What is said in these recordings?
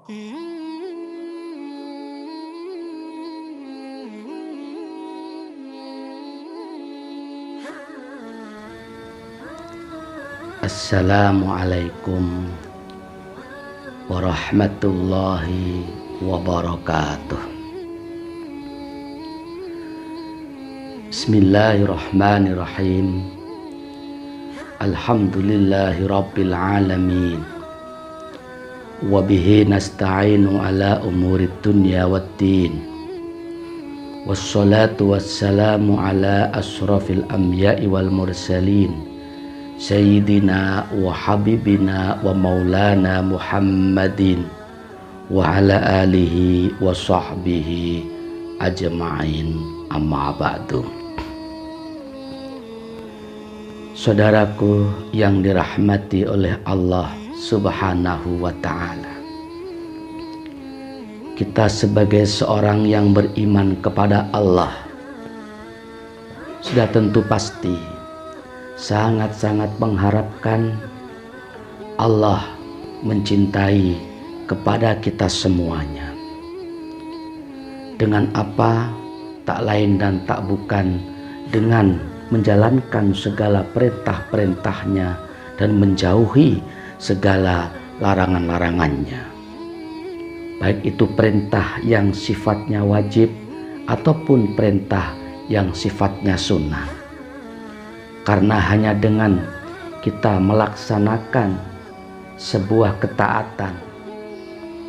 Assalamualaikum warahmatullahi wabarakatuh. Bismillahirrahmanirrahim. Alhamdulillahi rabbil alamin. Wabihi nasta'inu ala umurid dunya waddin. Wassalatu wassalamu ala asrafil anbiya'i wal mursalin, Sayyidina wa habibina wa maulana Muhammadin wa ala alihi wa sahbihi ajma'in, amma ba'du. Saudaraku yang dirahmati oleh Allah Subhanahu wa ta'ala, kita sebagai seorang yang beriman kepada Allah sudah tentu pasti sangat-sangat mengharapkan Allah mencintai kepada kita semuanya. Dengan apa? Tak lain dan tak bukan dengan menjalankan segala perintah-perintahnya dan menjauhi segala larangan-larangannya. Baik itu perintah yang sifatnya wajib ataupun perintah yang sifatnya sunnah. Karena hanya dengan kita melaksanakan sebuah ketaatan,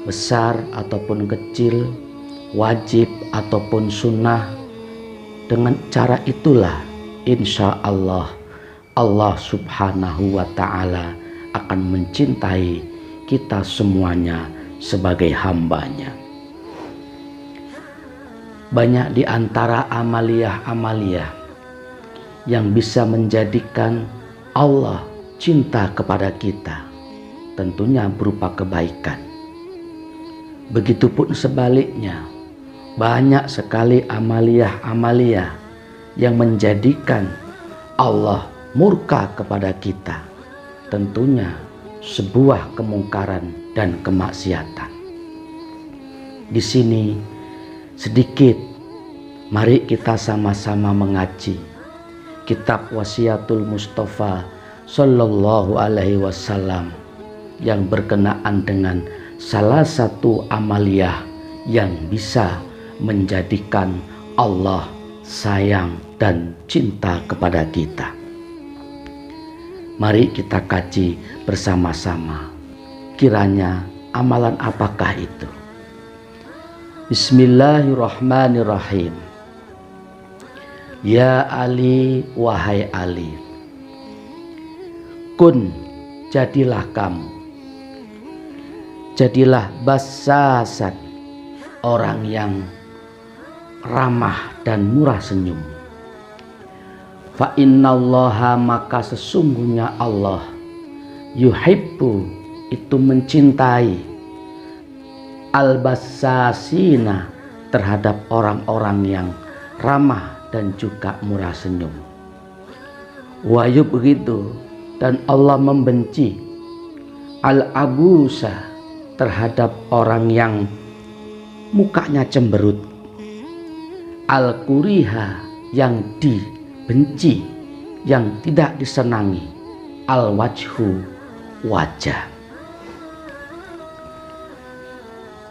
besar ataupun kecil, wajib ataupun sunnah, dengan cara itulah insya Allah Allah Subhanahu wa ta'ala akan mencintai kita semuanya sebagai hambanya. Banyak di antara amaliyah-amaliyah yang bisa menjadikan Allah cinta kepada kita, tentunya berupa kebaikan. Begitupun sebaliknya, banyak sekali amaliyah-amaliyah yang menjadikan Allah murka kepada kita, tentunya sebuah kemungkaran dan kemaksiatan. Di sini sedikit mari kita sama-sama mengaji kitab Wasiatul Mustafa Sallallahu Alaihi Wasallam yang berkenaan dengan salah satu amaliyah yang bisa menjadikan Allah sayang dan cinta kepada kita. Mari kita kaji bersama-sama. Kiranya amalan apakah itu? Bismillahirrahmanirrahim. Ya Ali, wahai Ali, kun, jadilah kamu, jadilah bassasan, orang yang ramah dan murah senyum. Fa innallaha, maka sesungguhnya Allah, yuhibbu, itu mencintai, al-bassasina, terhadap orang-orang yang ramah dan juga murah senyum. Wayub begitu, dan Allah membenci al-abusa, terhadap orang yang mukanya cemberut, al-kuriha, yang dibenci, yang tidak disenangi, al-wajhu, wajah.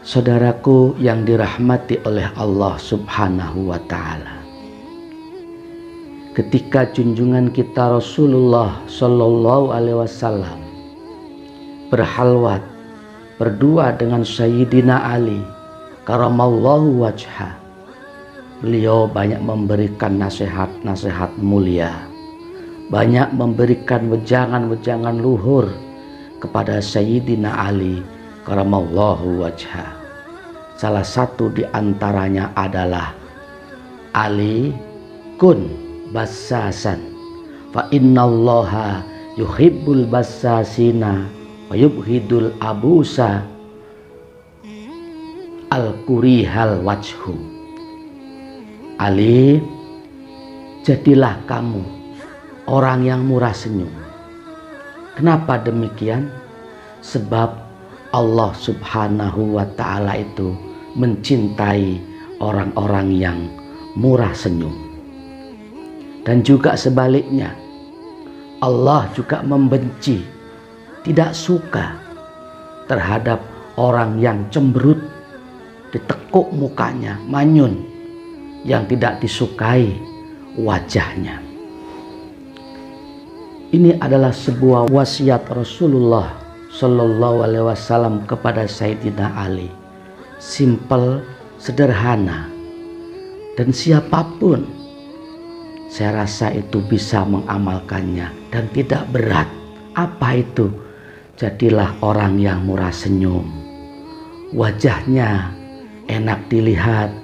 Saudaraku yang dirahmati oleh Allah Subhanahu wa ta'ala, ketika junjungan kita Rasulullah Sallallahu Alaihi Wasallam berhalwat berdua dengan Sayyidina Ali karamallahu wajhah, beliau banyak memberikan nasihat-nasihat mulia, banyak memberikan wejangan-wejangan luhur kepada Sayyidina Ali karamallahu wajhah. Salah satu di antaranya adalah Ali, kun bassasan, fa innallaha yuhibbul bassasina wa yubghidul abusa al-kurihal wajhu. Ali, jadilah kamu orang yang murah senyum. Kenapa demikian? Sebab Allah Subhanahu wa ta'ala itu mencintai orang-orang yang murah senyum. Dan juga sebaliknya, Allah juga membenci, tidak suka terhadap orang yang cemberut, ditekuk mukanya, manyun, yang tidak disukai wajahnya. Ini adalah sebuah wasiat Rasulullah Shallallahu Alaihi Wasallam kepada Sayyidina Ali. Simple, sederhana, dan siapapun saya rasa itu bisa mengamalkannya dan tidak berat. Apa itu? Jadilah orang yang murah senyum, wajahnya enak dilihat,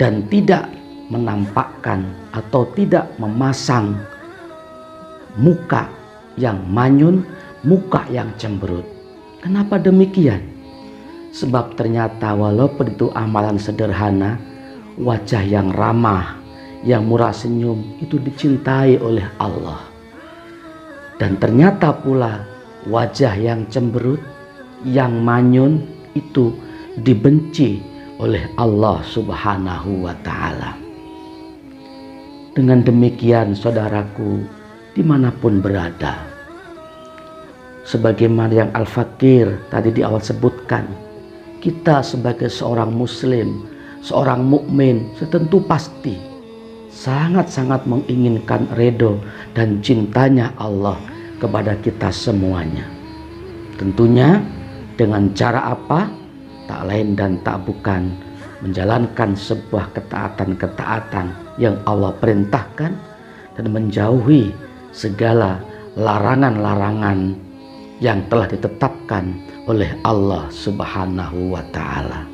dan tidak menampakkan atau tidak memasang muka yang manyun, muka yang cemberut. Kenapa demikian? Sebab ternyata walaupun itu amalan sederhana, wajah yang ramah, yang murah senyum itu dicintai oleh Allah. Dan ternyata pula wajah yang cemberut, yang manyun itu dibenci oleh Allah Subhanahu wa ta'ala. Dengan demikian saudaraku, dimanapun berada, sebagaimana yang Al-Fakir tadi di awal sebutkan, kita sebagai seorang muslim, seorang mukmin, setentu pasti sangat-sangat menginginkan ridho dan cintanya Allah kepada kita semuanya. Tentunya dengan cara apa? Tak lain dan tak bukan menjalankan sebuah ketaatan-ketaatan yang Allah perintahkan dan menjauhi segala larangan-larangan yang telah ditetapkan oleh Allah Subhanahu wa ta'ala.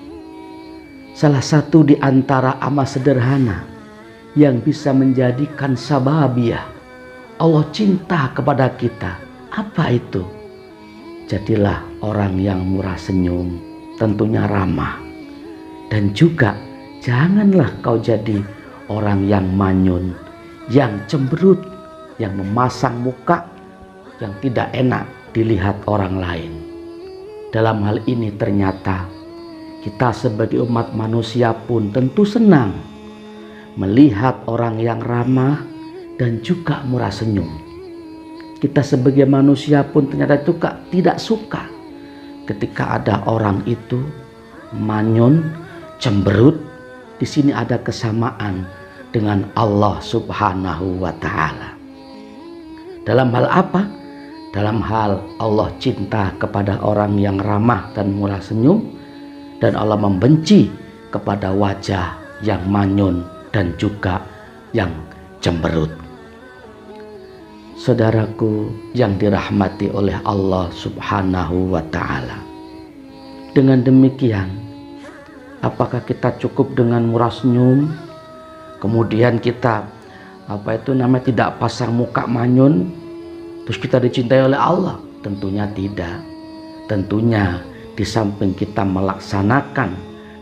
Salah satu di antara amal sederhana yang bisa menjadikan sababiyah Allah cinta kepada kita, apa itu? Jadilah orang yang murah senyum, tentunya ramah. Dan juga janganlah kau jadi orang yang manyun, yang cemberut, yang memasang muka yang tidak enak dilihat orang lain. Dalam hal ini ternyata kita sebagai umat manusia pun tentu senang melihat orang yang ramah dan juga murah senyum. Kita sebagai manusia pun ternyata juga tidak suka ketika ada orang itu manyun, cemberut. Di sini ada kesamaan dengan Allah Subhanahu wa ta'ala. Dalam hal apa? Dalam hal Allah cinta kepada orang yang ramah dan murah senyum, dan Allah membenci kepada wajah yang manyun dan juga yang cemberut. Saudaraku yang dirahmati oleh Allah Subhanahu wa ta'ala, dengan demikian apakah kita cukup dengan murah senyum, kemudian kita tidak pasang muka manyun, terus kita dicintai oleh Allah? Tentunya tidak. Tentunya di samping kita melaksanakan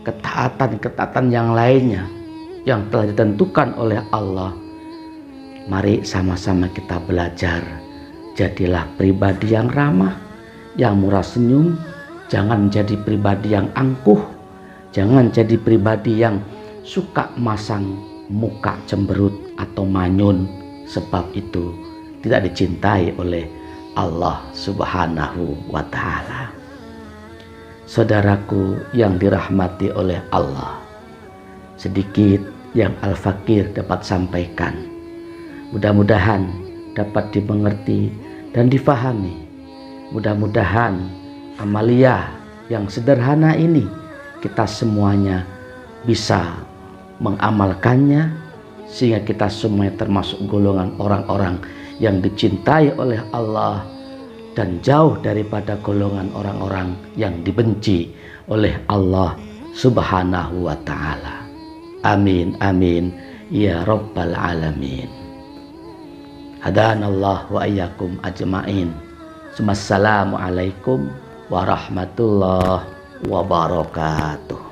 ketaatan-ketaatan yang lainnya yang telah ditentukan oleh Allah, mari sama-sama kita belajar. Jadilah pribadi yang ramah, yang murah senyum. Jangan jadi pribadi yang angkuh. Jangan jadi pribadi yang suka masang muka cemberut atau manyun, sebab itu tidak dicintai oleh Allah Subhanahu wa ta'ala. Saudaraku yang dirahmati oleh Allah, sedikit yang Al-Fakir dapat sampaikan, mudah-mudahan dapat dimengerti dan difahami. Mudah-mudahan amaliyah yang sederhana ini kita semuanya bisa mengamalkannya, sehingga kita semuanya termasuk golongan orang-orang yang dicintai oleh Allah dan jauh daripada golongan orang-orang yang dibenci oleh Allah Subhanahu wa ta'ala. Amin amin ya rabbal alamin. Hadanallah wa iyyakum ajmain. Assalamualaikum warahmatullahi wabarakatuh.